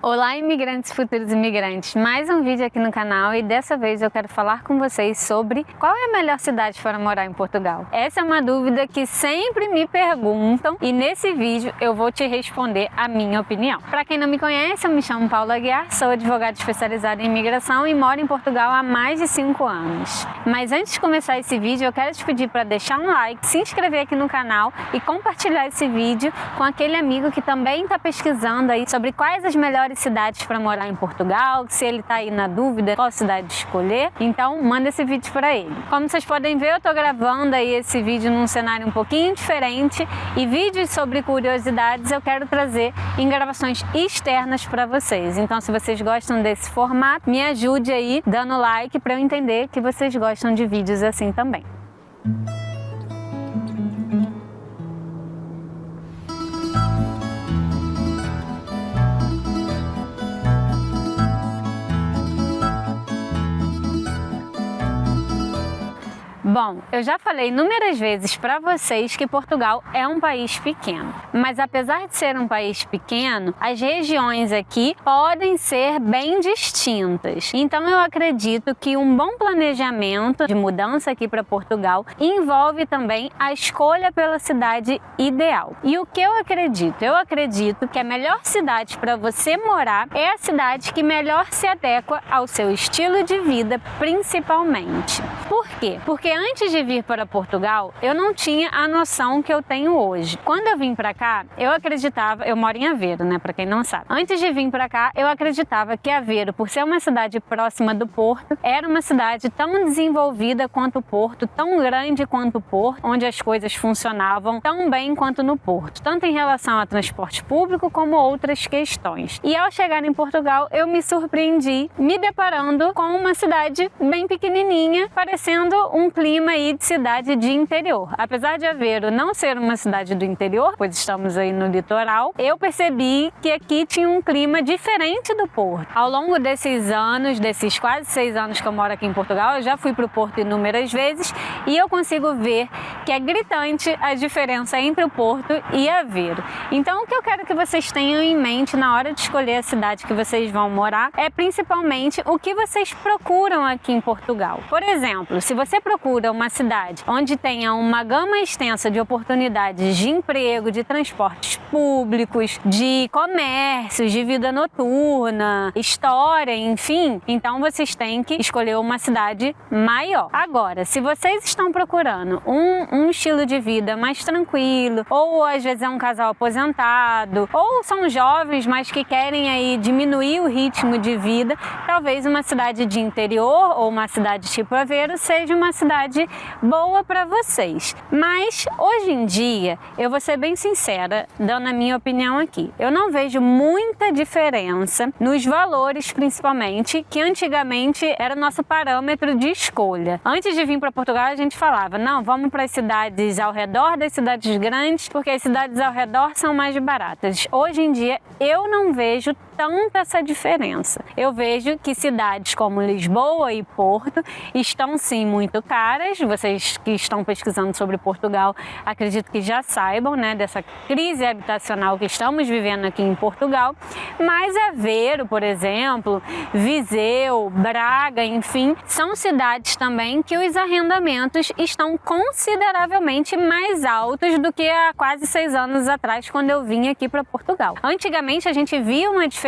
Olá, imigrantes, futuros imigrantes! Mais um vídeo aqui no canal e dessa vez eu quero falar com vocês sobre qual é a melhor cidade para morar em Portugal. Essa é uma dúvida que sempre me perguntam e nesse vídeo eu vou te responder a minha opinião. Para quem não me conhece, eu me chamo Paula Aguiar, sou advogada especializada em imigração e moro em Portugal há mais de 5 anos. Mas antes de começar esse vídeo, eu quero te pedir para deixar um like, se inscrever aqui no canal e compartilhar esse vídeo com aquele amigo que também está pesquisando aí sobre quais as melhores cidades para morar em Portugal, se ele está aí na dúvida qual cidade escolher, então manda esse vídeo para ele. Como vocês podem ver, eu estou gravando aí esse vídeo num cenário um pouquinho diferente e vídeos sobre curiosidades eu quero trazer em gravações externas para vocês. Então, se vocês gostam desse formato, me ajude aí dando like para eu entender que vocês gostam de vídeos assim também. Bom, eu já falei inúmeras vezes para vocês que Portugal é um país pequeno, mas apesar de ser um país pequeno, as regiões aqui podem ser bem distintas. Então eu acredito que um bom planejamento de mudança aqui para Portugal envolve também a escolha pela cidade ideal. E o que eu acredito? Eu acredito que a melhor cidade para você morar é a cidade que melhor se adequa ao seu estilo de vida, principalmente. Por quê? Porque antes de vir para Portugal, eu não tinha a noção que eu tenho hoje. Quando eu vim para cá, eu acreditava, eu moro em Aveiro, né, para quem não sabe. Antes de vir para cá, eu acreditava que Aveiro, por ser uma cidade próxima do Porto, era uma cidade tão desenvolvida quanto o Porto, tão grande quanto o Porto, onde as coisas funcionavam tão bem quanto no Porto, tanto em relação a transporte público como outras questões. E ao chegar em Portugal, eu me surpreendi me deparando com uma cidade bem pequenininha, parecendo um clima aí de cidade de interior. Apesar de Aveiro não ser uma cidade do interior, pois estamos aí no litoral, eu percebi que aqui tinha um clima diferente do Porto. Ao longo desses anos, desses quase 6 anos que eu moro aqui em Portugal, eu já fui para o Porto inúmeras vezes e eu consigo ver que é gritante a diferença entre o Porto e Aveiro. Então o que eu quero que vocês tenham em mente na hora de escolher a cidade que vocês vão morar é principalmente o que vocês procuram aqui em Portugal. Por exemplo, se você procura uma cidade onde tenha uma gama extensa de oportunidades de emprego, de transportes públicos, de comércios, de vida noturna, história, enfim, então vocês têm que escolher uma cidade maior. Agora, se vocês estão procurando um estilo de vida mais tranquilo, ou às vezes é um casal aposentado, ou são jovens, mas que querem aí diminuir o ritmo de vida, talvez uma cidade de interior ou uma cidade tipo Aveiro seja uma cidade boa para vocês. Mas hoje em dia, eu vou ser bem sincera, dando a minha opinião aqui, eu não vejo muita diferença nos valores, principalmente, que antigamente era o nosso parâmetro de escolha. Antes de vir para Portugal, a gente falava, não, vamos para as cidades ao redor das cidades grandes, porque as cidades ao redor são mais baratas. Hoje em dia, eu não vejo tanta essa diferença. Eu vejo que cidades como Lisboa e Porto estão sim muito caras. Vocês que estão pesquisando sobre Portugal, acredito que já saibam, né, dessa crise habitacional que estamos vivendo aqui em Portugal. Mas Aveiro, por exemplo, Viseu, Braga, enfim, são cidades também que os arrendamentos estão consideravelmente mais altos do que há quase 6 anos atrás, quando eu vim aqui para Portugal. Antigamente a gente via uma diferença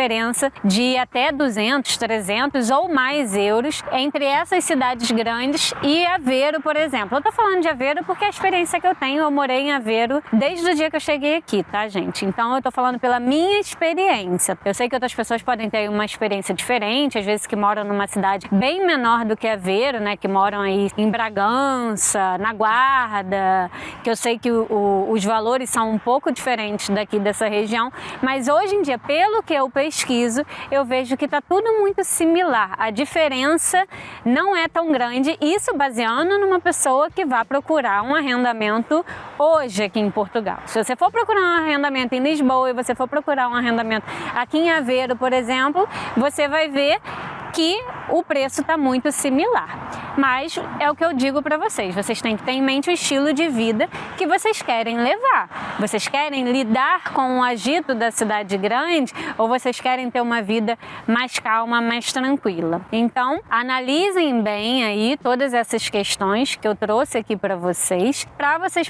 de até 200, 300 ou mais euros entre essas cidades grandes e Aveiro, por exemplo. Eu tô falando de Aveiro porque a experiência que eu tenho, eu morei em Aveiro desde o dia que eu cheguei aqui, tá, gente? Então eu tô falando pela minha experiência. Eu sei que outras pessoas podem ter uma experiência diferente, às vezes que moram numa cidade bem menor do que Aveiro, né? Que moram aí em Bragança, na Guarda, que eu sei que os valores são um pouco diferentes daqui dessa região, mas hoje em dia, pelo que eu pesquiso, eu vejo que está tudo muito similar. A diferença não é tão grande, isso baseando numa pessoa que vai procurar um arrendamento hoje aqui em Portugal. Se você for procurar um arrendamento em Lisboa e você for procurar um arrendamento aqui em Aveiro, por exemplo, você vai ver que o preço está muito similar. Mas é o que eu digo para vocês, vocês têm que ter em mente o estilo de vida que vocês querem levar. Vocês querem lidar com o agito da cidade grande ou vocês querem ter uma vida mais calma, mais tranquila? Então, analisem bem aí todas essas questões que eu trouxe aqui para vocês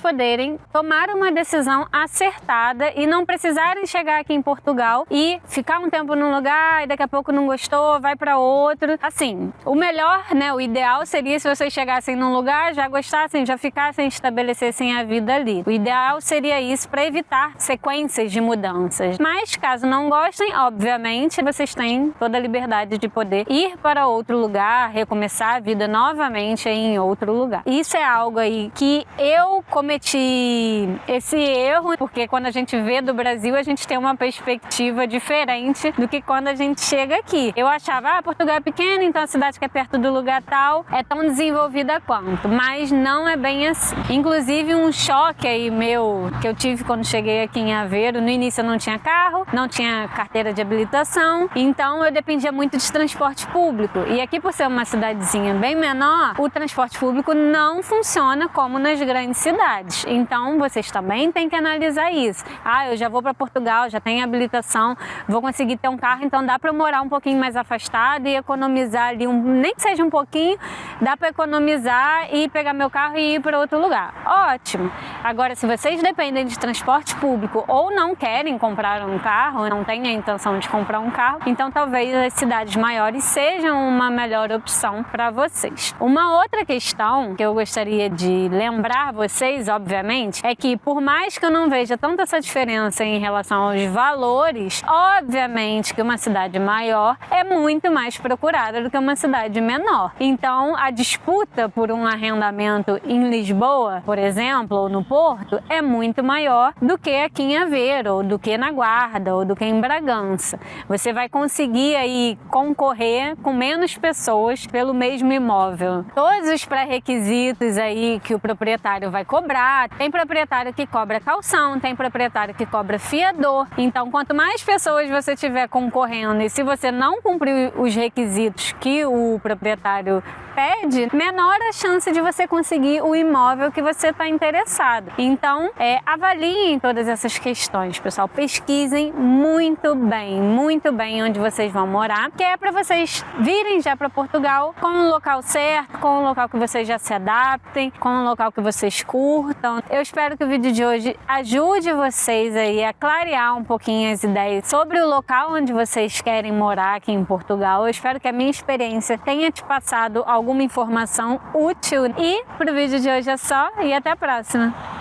poderem tomar uma decisão acertada e não precisarem chegar aqui em Portugal e ficar um tempo num lugar e daqui a pouco não gostou, vai para outro. Assim, o melhor, né, o ideal seria se vocês chegassem num lugar, já gostassem, já ficassem, estabelecessem a vida ali. O ideal seria isso para evitar sequências de mudanças. Mas caso não gostem, obviamente, vocês têm toda a liberdade de poder ir para outro lugar, recomeçar a vida novamente em outro lugar. Isso é algo aí que eu cometi esse erro, porque quando a gente vê do Brasil, a gente tem uma perspectiva diferente do que quando a gente chega aqui. Eu achava, Portugal é pequeno, então a cidade que é perto do lugar tal é tão desenvolvida quanto, mas não é bem assim. Inclusive um choque aí meu que eu tive quando cheguei aqui em Aveiro, no início eu não tinha carro, não tinha carteira de habilitação, então eu dependia muito de transporte público. E aqui, por ser uma cidadezinha bem menor, o transporte público não funciona como nas grandes cidades. Então vocês também têm que analisar isso. Eu já vou para Portugal, já tenho habilitação, vou conseguir ter um carro, então dá para eu morar um pouquinho mais afastado e economizar ali, nem que seja um pouquinho, dá para economizar e pegar meu carro e ir para outro lugar. Ótimo! Agora, se vocês dependem de transporte público ou não querem comprar um carro, não têm a intenção de comprar um carro, então talvez as cidades maiores sejam uma melhor opção para vocês. Uma outra questão que eu gostaria de lembrar vocês, obviamente, é que por mais que eu não veja tanta essa diferença em relação aos valores, obviamente que uma cidade maior é muito mais procurada do que uma cidade menor. Então, a disputa por um arrendamento em Lisboa, por exemplo, ou no Porto, é muito maior do que aqui em Aveiro, ou do que na Guarda, ou do que em Bragança. Você vai conseguir aí concorrer com menos pessoas pelo mesmo imóvel. Todos os pré-requisitos aí que o proprietário vai cobrar, tem proprietário que cobra calção, tem proprietário que cobra fiador. Então, quanto mais pessoas você tiver concorrendo e se você não cumprir os requisitos que o proprietário pede, menor a chance de você conseguir o imóvel que você está interessado. Então, avaliem todas essas questões, pessoal. Pesquisem muito bem onde vocês vão morar, que é para vocês virem já para Portugal com um local certo, com um local que vocês já se adaptem, com um local que vocês curtam. Eu espero que o vídeo de hoje ajude vocês aí a clarear um pouquinho as ideias sobre o local onde vocês querem morar aqui em Portugal. Eu espero que a minha experiência tenha te passado alguma informação útil. E pro vídeo de hoje é só e até a próxima!